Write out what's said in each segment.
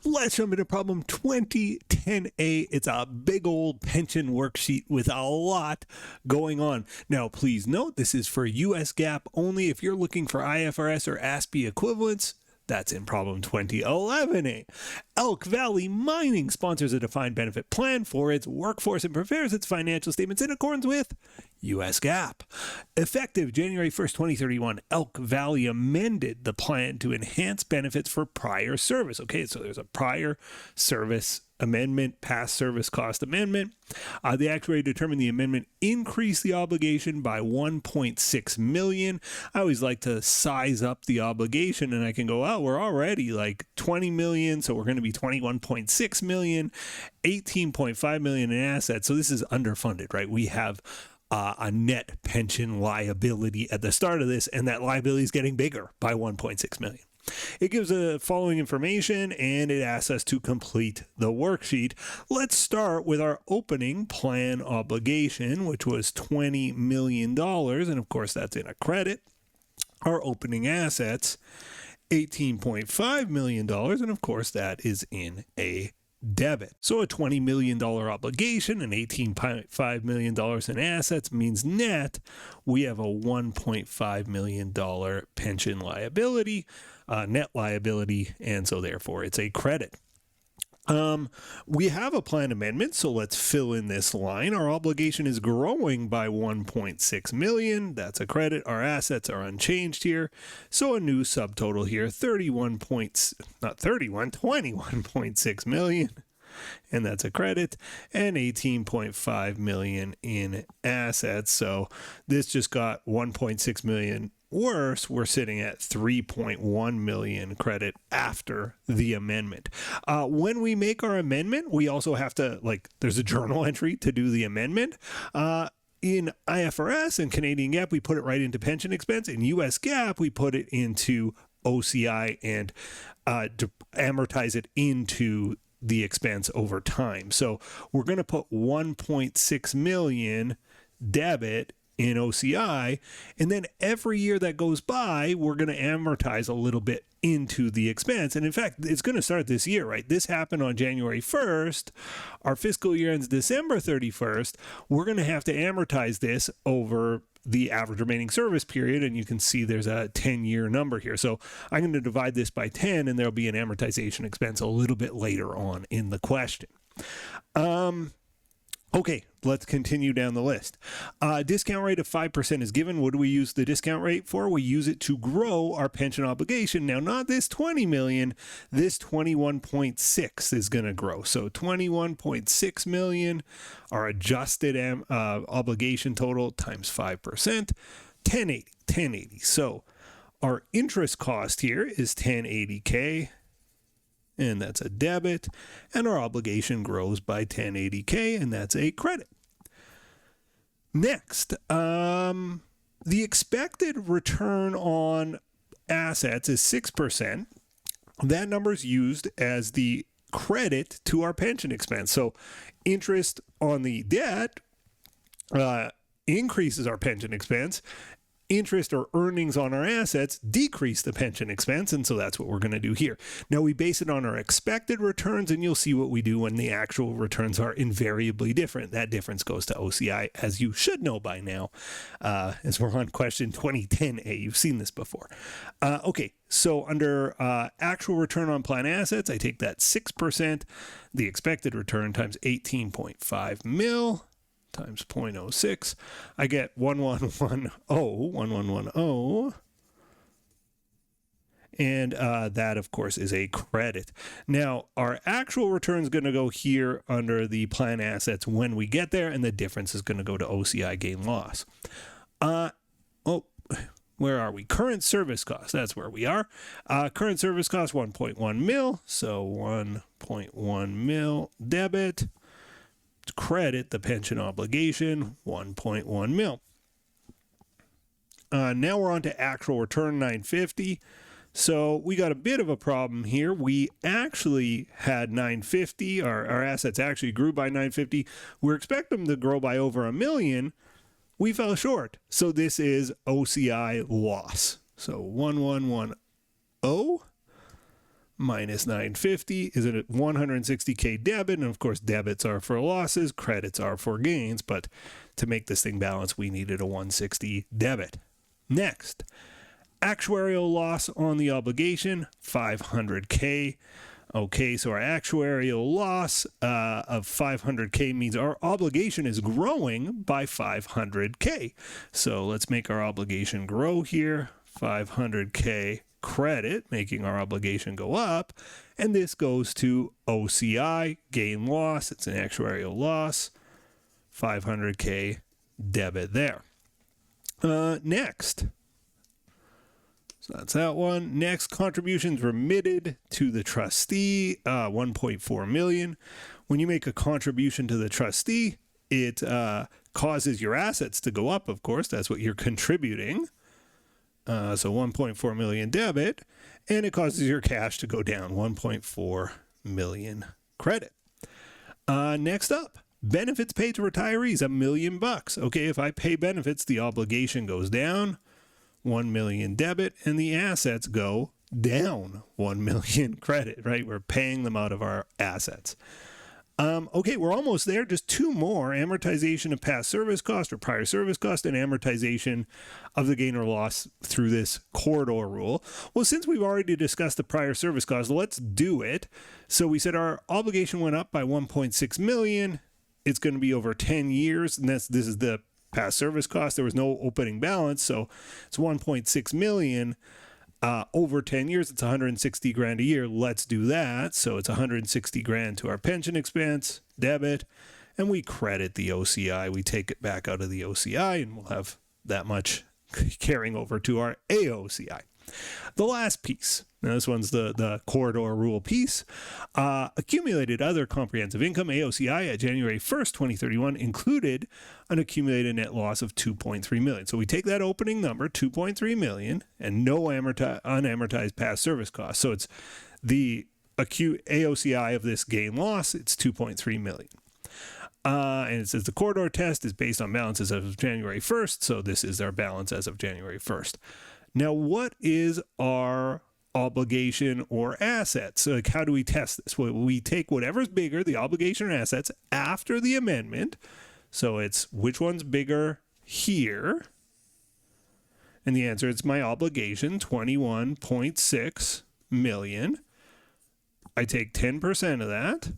Let's jump into problem 2010A. It's a big old pension worksheet with a lot going on. Now, please note this is for US GAAP only. If you're looking for IFRS or ASPE equivalents, that's in problem 2011A. Elk Valley Mining sponsors a defined benefit plan for its workforce and prepares its financial statements in accordance with US GAAP. Effective January 1st, 2031, Elk Valley amended the plan to enhance benefits for prior service. Okay, so there's a prior service amendment, past service cost amendment. The actuary determined the amendment increased the obligation by $1.6 million. I always like to size up the obligation, and I can go, oh, we're already like $20 million, so we're going to be $21.6 million, $18.5 million in assets. So this is underfunded, right? We have a net pension liability at the start of this, and that liability is getting bigger by $1.6 million. It gives the following information, and it asks us to complete the worksheet. Let's start with our opening plan obligation, which was $20 million, and of course that's in a credit. Our opening assets, $18.5 million, and of course that is in a debit. So a $20 million obligation and $18.5 million in assets means net we have a $1.5 million pension liability, net liability, and so therefore it's a credit. We have a plan amendment, so let's fill in this line. Our obligation is growing by $1.6 million. That's a credit. Our assets are unchanged here. So a new subtotal here, $21.6 million. And that's a credit, and $18.5 million in assets. So this just got $1.6 million worse. We're sitting at $3.1 million credit after the amendment. When we make our amendment, we also have to, there's a journal entry to do the amendment. In IFRS and Canadian GAAP, we put it right into pension expense. In US GAAP, we put it into OCI and amortize it into the expense over time. So we're going to put $1.6 million debit in OCI, and then every year that goes by, we're going to amortize a little bit into the expense. And in fact, it's going to start this year, right? This happened on January 1st. Our fiscal year ends December 31st. We're going to have to amortize this over the average remaining service period, and you can see there's a 10-year number here. So I'm going to divide this by 10, and there'll be an amortization expense a little bit later on in the question. Okay, let's continue down the list. Discount rate of 5% is given. What do we use the discount rate for? We use it to grow our pension obligation. Now, not this $20 million, this 21.6 is going to grow. So 21.6 million, our adjusted obligation total times 5%, 1080. So our interest cost here is 1080K. And that's a debit, and our obligation grows by 1080K, and that's a credit. Next, the expected return on assets is 6%. That number is used as the credit to our pension expense. So interest on the debt increases our pension expense. Interest or earnings on our assets decrease the pension expense, and so that's what we're going to do here. Now, we base it on our expected returns, and you'll see what we do when the actual returns are invariably different. That difference goes to OCI, as you should know by now, as we're on question 2010A. You've seen this before. Okay, so under actual return on plan assets, I take that 6%, the expected return times 18.5 mil, times 0.06, I get 1110, and that, of course, is a credit. Now, our actual return is going to go here under the plan assets when we get there, and the difference is going to go to OCI gain loss. Where are we? Current service costs, that's where we are. Current service costs, 1.1 mil, so 1.1 mil debit. Credit the pension obligation, 1.1 mil. Now we're on to actual return, 950. So we got a bit of a problem here. We actually had 950. Our assets actually grew by 950. We're expecting them to grow by over $1 million. We fell short. So this is OCI loss. So 1110 minus 950 is a 160K debit. And of course, debits are for losses, credits are for gains. But to make this thing balance, we needed a 160 debit. Next, actuarial loss on the obligation, 500K. Okay, so our actuarial loss of 500K means our obligation is growing by 500K. So let's make our obligation grow here. 500K credit, making our obligation go up. And this goes to OCI, gain loss. It's an actuarial loss. 500K debit there. Next. So that's that one. Next, contributions remitted to the trustee, 1.4 million. When you make a contribution to the trustee, it causes your assets to go up, of course. That's what you're contributing. So 1.4 million debit, and it causes your cash to go down, 1.4 million credit. Next up, benefits paid to retirees, $1 million. Okay, if I pay benefits, the obligation goes down, 1 million debit, and the assets go down 1 million credit, right? We're paying them out of our assets. Okay, we're almost there. Just two more: amortization of past service cost or prior service cost, and amortization of the gain or loss through this corridor rule. Well, since we've already discussed the prior service cost, let's do it. So we said our obligation went up by 1.6 million. It's going to be over 10 years, and this is the past service cost. There was no opening balance, so it's 1.6 million. Over 10 years, it's 160 grand a year. Let's do that. So it's 160 grand to our pension expense, debit, and we credit the OCI. We take it back out of the OCI, and we'll have that much carrying over to our AOCI. The last piece, now this one's the corridor rule piece, accumulated other comprehensive income, AOCI, at January 1st, 2031, included an accumulated net loss of 2.3 million. So we take that opening number, 2.3 million, and no unamortized past service costs. So it's the acute AOCI of this gain loss, it's 2.3 million. And it says the corridor test is based on balances as of January 1st. So this is our balance as of January 1st. Now, what is our obligation or assets? Like, how do we test this? Well, we take whatever's bigger, the obligation or assets, after the amendment. So it's which one's bigger here? And the answer is my obligation, 21.6 million. I take 10% of that,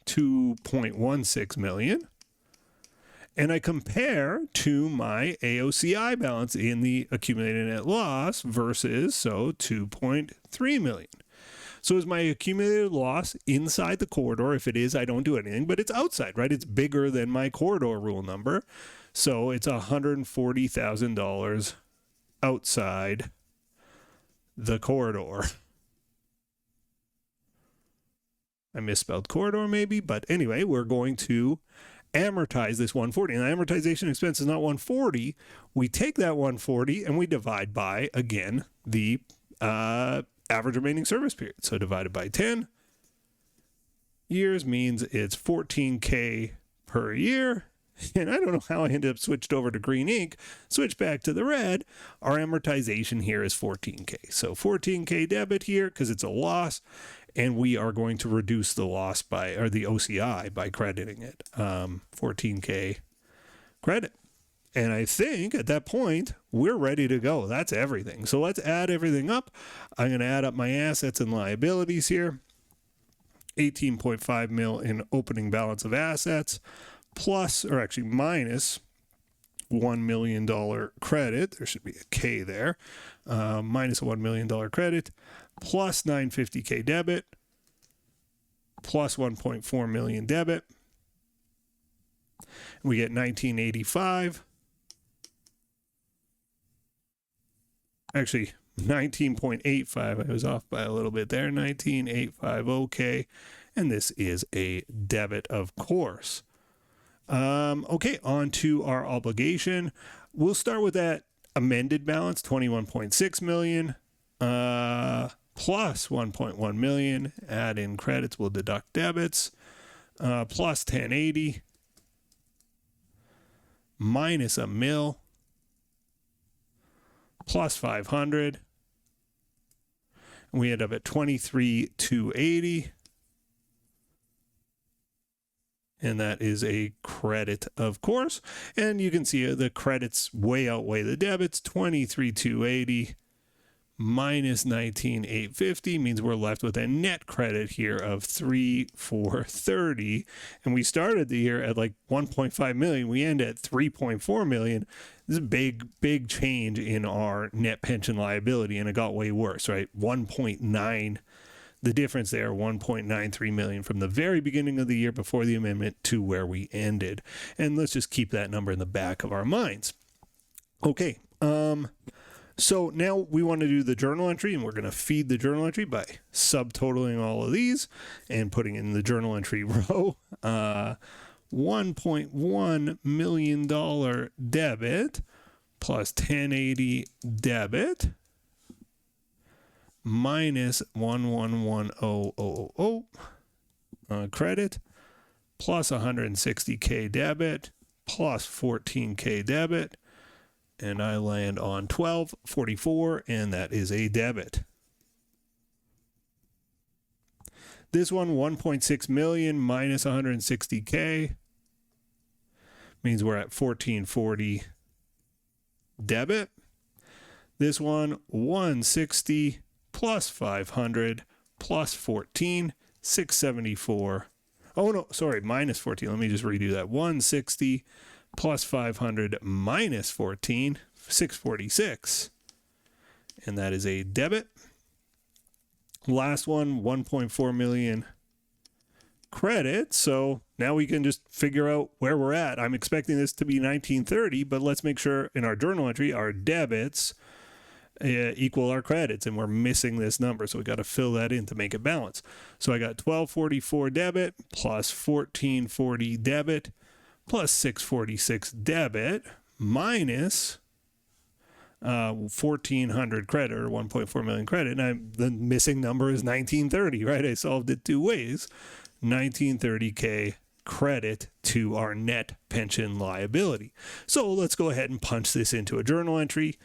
2.16 million. And I compare to my AOCI balance in the accumulated net loss versus, so 2.3 million. So is my accumulated loss inside the corridor? If it is, I don't do anything, but it's outside, right? It's bigger than my corridor rule number. So it's $140,000 outside the corridor. I misspelled corridor maybe, but anyway, we're going to amortize this 140, and the amortization expense is not 140. We take that 140 and we divide by, again, the average remaining service period. So divided by 10 years means it's 14K per year. And I don't know how I ended up switched over to green ink, switch back to the red. Our amortization here is 14K. So 14K debit here because it's a loss. And we are going to reduce the loss by, or the OCI by crediting it. 14K credit. And I think at that point, we're ready to go. That's everything. So let's add everything up. I'm going to add up my assets and liabilities here. 18.5 mil in opening balance of assets, plus, or actually minus $1 million credit. There should be a K there. Minus a $1 million credit, plus 950K debit, plus 1.4 million debit. We get 1985. Actually, 19.85. I was off by a little bit there. 1985. Okay. And this is a debit, of course. Okay, on to our obligation. We'll start with that amended balance, 21.6 million, plus 1.1 million. Add in credits, we'll deduct debits, plus 1080, minus $1 million, plus 500. and we end up at 23,280. And that is a credit, of course. And you can see the credits way outweigh the debits. 23,280 minus 19,850 means we're left with a net credit here of 3,430. And we started the year at like 1.5 million. We end at 3.4 million. This is a big change in our net pension liability, and it got way worse, right? 1.9. The difference there, 1.93 million from the very beginning of the year before the amendment to where we ended. And let's just keep that number in the back of our minds. Okay, so now we want to do the journal entry, and we're going to feed the journal entry by subtotaling all of these and putting in the journal entry row. $1.1 million debit plus 1080 debit minus 111,000 credit plus 160K debit plus 14K debit, and I land on 1244, and that is a debit. This one, 1.6 million minus 160K means we're at 1440 debit. This one, 160 plus 500 plus 14, 674. Oh, no, sorry, minus 14. Let me just redo that. 160 plus 500 minus 14, 646. And that is a debit. Last one, 1.4 million credit. So now we can just figure out where we're at. I'm expecting this to be 1930, but let's make sure in our journal entry, our debits equal our credits, and we're missing this number, so we got to fill that in to make it balance. So I got 1244 debit plus 1440 debit plus 646 debit minus 1,400 credit, or 1.4 million credit, and the missing number is 1930, right? I solved it two ways. 1930K credit to our net pension liability. So let's go ahead and punch this into a journal entry.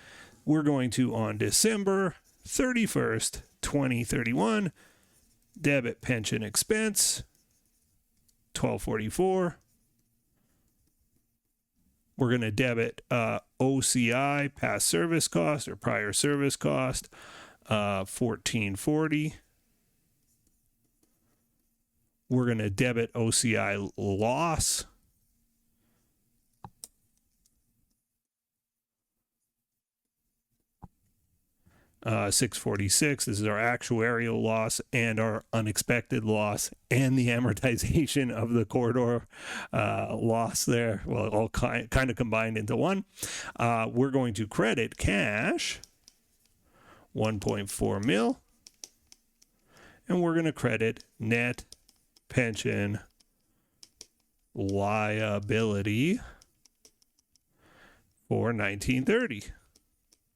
We're going to, on December 31st, 2031, debit pension expense, 1244. We're going to debit OCI, past service cost or prior service cost, 1440. We're going to debit OCI loss, $646. This is our actuarial loss and our unexpected loss and the amortization of the corridor loss there. Well, all kind of combined into one. We're going to credit cash, 1.4 mil, and we're going to credit net pension liability for 1930.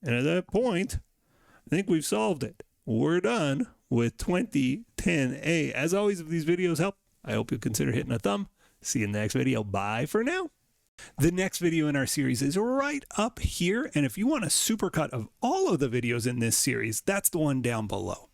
And at that point, I think we've solved it. We're done with 2010A. As always, if these videos help, I hope you'll consider hitting a thumb. See you in the next video. Bye for now. The next video in our series is right up here. And if you want a supercut of all of the videos in this series, that's the one down below.